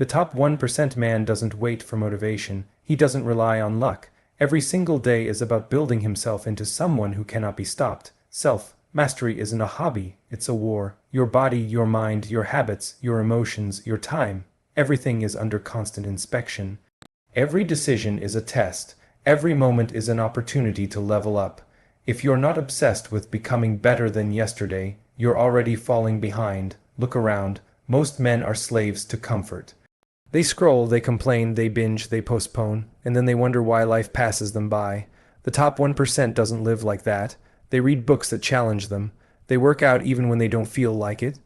The top 1% man doesn't wait for motivation. He doesn't rely on luck. Every single day is about building himself into someone who cannot be stopped. Self-mastery isn't a hobby, it's a war. Your body, your mind, your habits, your emotions, your time, everything is under constant inspection. Every decision is a test. Every moment is an opportunity to level up. If you're not obsessed with becoming better than yesterday, you're already falling behind. Look around. Most men are slaves to comfort. They scroll, they complain, they binge, they postpone, and then they wonder why life passes them by. The top 1% doesn't live like that. They read books that challenge them. They work out even when they don't feel like it.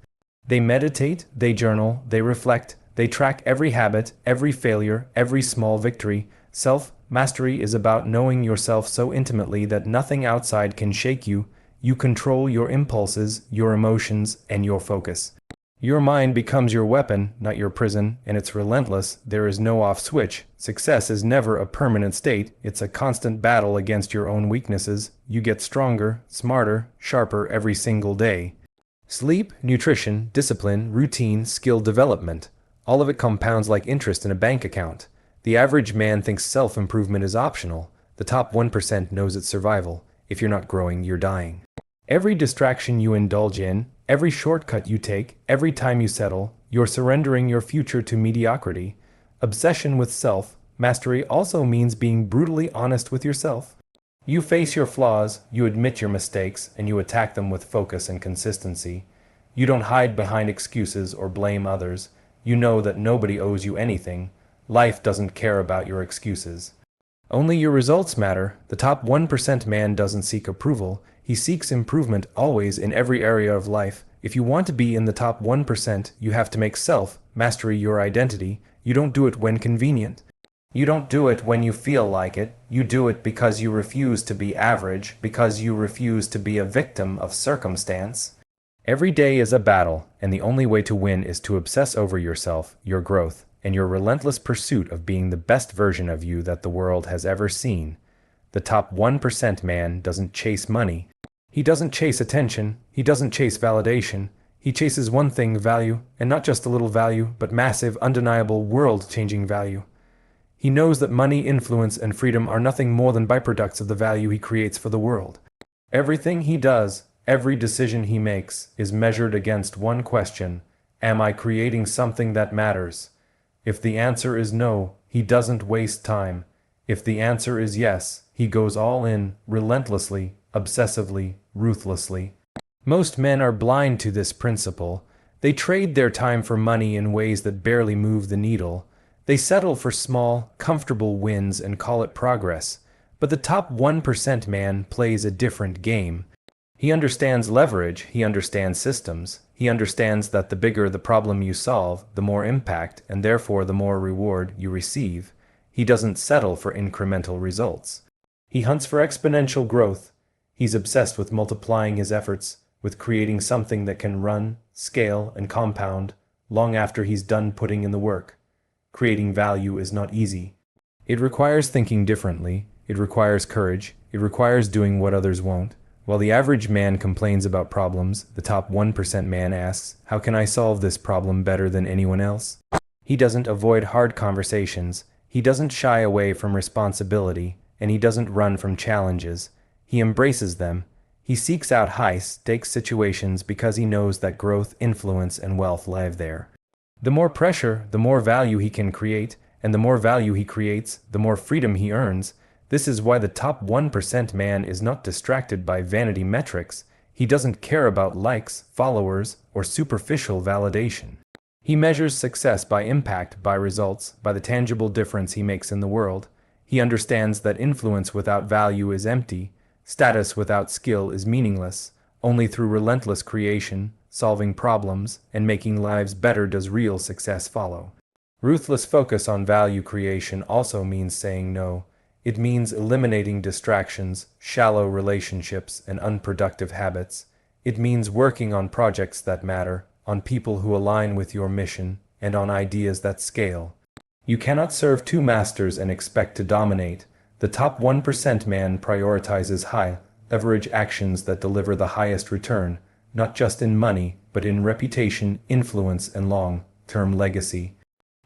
They meditate, they journal, they reflect, they track every habit, every failure, every small victory. Self-mastery is about knowing yourself so intimately that nothing outside can shake you. You control your impulses, your emotions, and your focus. Your mind becomes your weapon, not your prison, and it's relentless. There is no off switch. Success is never a permanent state. It's a constant battle against your own weaknesses. You get stronger, smarter, sharper every single day. Sleep, nutrition, discipline, routine, skill development. All of it compounds like interest in a bank account. The average man thinks self-improvement is optional. The top 1% knows it's survival. If you're not growing, you're dying. Every distraction you indulge in, every shortcut you take, every time you settle, you're surrendering your future to mediocrity. Obsession with self-mastery also means being brutally honest with yourself. You face your flaws, you admit your mistakes, and you attack them with focus and consistency. You don't hide behind excuses or blame others. You know that nobody owes you anything. Life doesn't care about your excuses. Only your results matter. The top 1% man doesn't seek approval. He seeks improvement always in every area of life. If you want to be in the top 1%, you have to make self-mastery your identity. You don't do it when convenient. You don't do it when you feel like it. You do it because you refuse to be average, because you refuse to be a victim of circumstance. Every day is a battle, and the only way to win is to obsess over yourself, your growth, and your relentless pursuit of being the best version of you that the world has ever seen. The top 1% man doesn't chase money. He doesn't chase attention. He doesn't chase validation. He chases one thing, value, and not just a little value, but massive, undeniable, world-changing value. He knows that money, influence, and freedom are nothing more than byproducts of the value he creates for the world. Everything he does, every decision he makes, is measured against one question: am I creating something that matters? If the answer is no, he doesn't waste time. If the answer is yes, he goes all in, relentlessly, obsessively, ruthlessly. Most men are blind to this principle. They trade their time for money in ways that barely move the needle. They settle for small, comfortable wins and call it progress. But the top 1% man plays a different game. He understands leverage, he understands systems, he understands that the bigger the problem you solve, the more impact, and therefore the more reward you receive. He doesn't settle for incremental results. He hunts for exponential growth. He's obsessed with multiplying his efforts, with creating something that can run, scale, and compound long after he's done putting in the work. Creating value is not easy. It requires thinking differently, it requires courage, it requires doing what others won't. While the average man complains about problems, the top 1% man asks, how can I solve this problem better than anyone else? He doesn't avoid hard conversations, he doesn't shy away from responsibility, and he doesn't run from challenges. He embraces them. He seeks out high-stakes situations because he knows that growth, influence, and wealth live there. The more pressure, the more value he can create, and the more value he creates, the more freedom he earns. This is why the top 1% man is not distracted by vanity metrics. He doesn't care about likes, followers, or superficial validation. He measures success by impact, by results, by the tangible difference he makes in the world. He understands that influence without value is empty. Status without skill is meaningless. Only through relentless creation, solving problems, and making lives better does real success follow. Ruthless focus on value creation also means saying no. It means eliminating distractions, shallow relationships, and unproductive habits. It means working on projects that matter, on people who align with your mission, and on ideas that scale. You cannot serve two masters and expect to dominate. The top 1% man prioritizes high-leverage actions that deliver the highest return, not just in money, but in reputation, influence, and long-term legacy.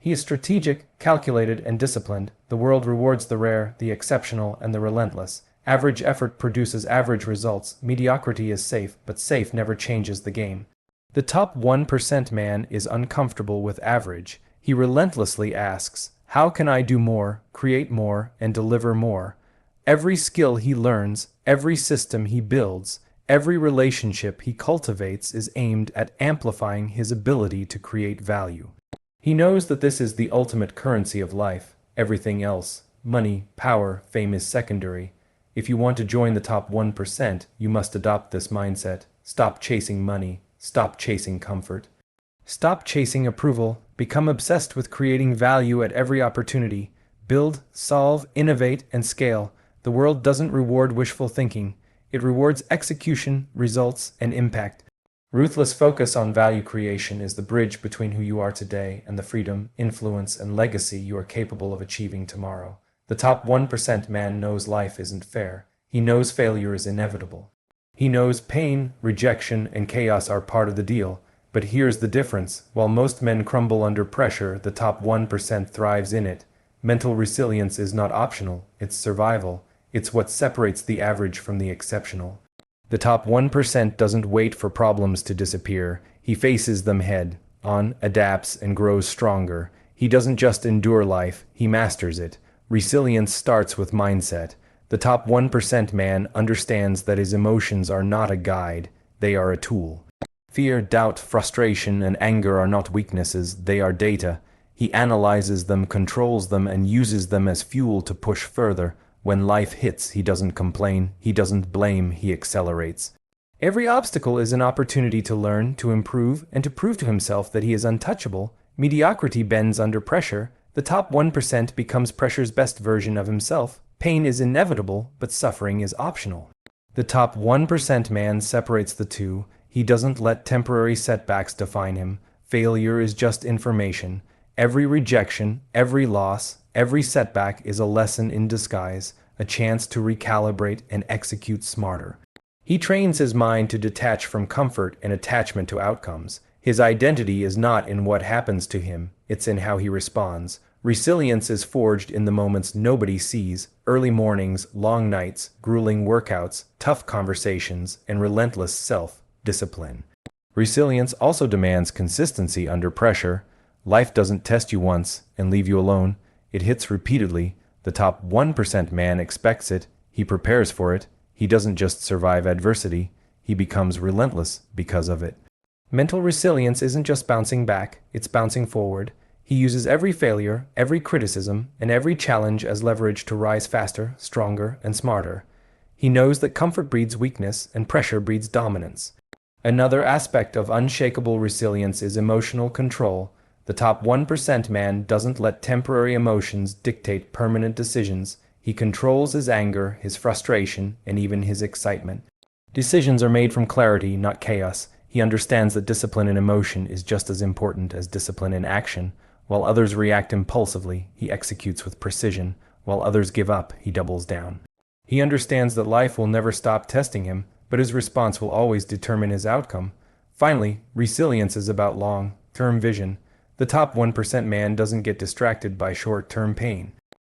He is strategic, calculated, and disciplined. The world rewards the rare, the exceptional, and the relentless. Average effort produces average results. Mediocrity is safe, but safe never changes the game. The top 1% man is uncomfortable with average. He relentlessly asks, how can I do more, create more, and deliver more? Every skill he learns, every system he builds, every relationship he cultivates is aimed at amplifying his ability to create value. He knows that this is the ultimate currency of life. Everything else, money, power, fame, is secondary. If you want to join the top 1%, you must adopt this mindset. Stop chasing money. Stop chasing comfort. Stop chasing approval. Become obsessed with creating value at every opportunity. Build, solve, innovate, and scale. The world doesn't reward wishful thinking. It rewards execution, results, and impact. Ruthless focus on value creation is the bridge between who you are today and the freedom, influence, and legacy you are capable of achieving tomorrow. The top 1% man knows life isn't fair. He knows failure is inevitable. He knows pain, rejection, and chaos are part of the deal. But here's the difference. While most men crumble under pressure, the top 1% thrives in it. Mental resilience is not optional, it's survival. It's what separates the average from the exceptional. The top 1% doesn't wait for problems to disappear. He faces them head on, adapts, and grows stronger. He doesn't just endure life, he masters it. Resilience starts with mindset. The top 1% man understands that his emotions are not a guide, they are a tool. Fear, doubt, frustration, and anger are not weaknesses, they are data. He analyzes them, controls them, and uses them as fuel to push further. When life hits, he doesn't complain, he doesn't blame, he accelerates. Every obstacle is an opportunity to learn, to improve, and to prove to himself that he is untouchable. Mediocrity bends under pressure. The top 1% becomes pressure's best version of himself. Pain is inevitable, but suffering is optional. The top 1% man separates the two. He doesn't let temporary setbacks define him. Failure is just information. Every rejection, every loss, every setback is a lesson in disguise, a chance to recalibrate and execute smarter. He trains his mind to detach from comfort and attachment to outcomes. His identity is not in what happens to him, it's in how he responds. Resilience is forged in the moments nobody sees: early mornings, long nights, grueling workouts, tough conversations, and relentless self-discipline. Resilience also demands consistency under pressure. Life doesn't test you once and leave you alone. It hits repeatedly. The top 1% man expects it. He prepares for it. He doesn't just survive adversity. He becomes relentless because of it. Mental resilience isn't just bouncing back, it's bouncing forward. He uses every failure, every criticism, and every challenge as leverage to rise faster, stronger, and smarter. He knows that comfort breeds weakness and pressure breeds dominance. Another aspect of unshakable resilience is emotional control. The top 1% man doesn't let temporary emotions dictate permanent decisions. He controls his anger, his frustration, and even his excitement. Decisions are made from clarity, not chaos. He understands that discipline in emotion is just as important as discipline in action. While others react impulsively, he executes with precision. While others give up, he doubles down. He understands that life will never stop testing him, but his response will always determine his outcome. Finally, resilience is about long-term vision. The top 1% man doesn't get distracted by short-term pain.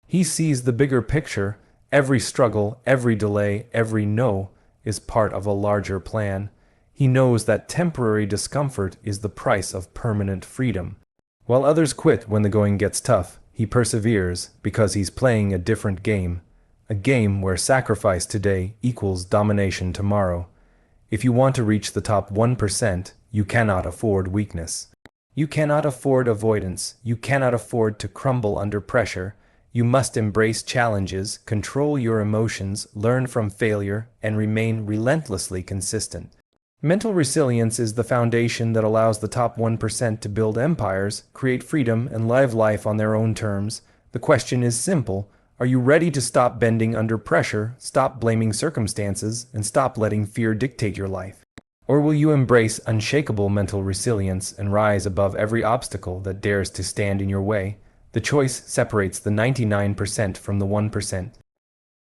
He sees the bigger picture. Every struggle, every delay, every no is part of a larger plan. He knows that temporary discomfort is the price of permanent freedom. While others quit when the going gets tough, he perseveres because he's playing a different game. A game where sacrifice today equals domination tomorrow. If you want to reach the top 1%, you cannot afford weakness. You cannot afford avoidance. You cannot afford to crumble under pressure. You must embrace challenges, control your emotions, learn from failure, and remain relentlessly consistent. Mental resilience is the foundation that allows the top 1% to build empires, create freedom, and live life on their own terms. The question is simple. Are you ready to stop bending under pressure, stop blaming circumstances, and stop letting fear dictate your life? Or will you embrace unshakable mental resilience and rise above every obstacle that dares to stand in your way? The choice separates the 99% from the 1%.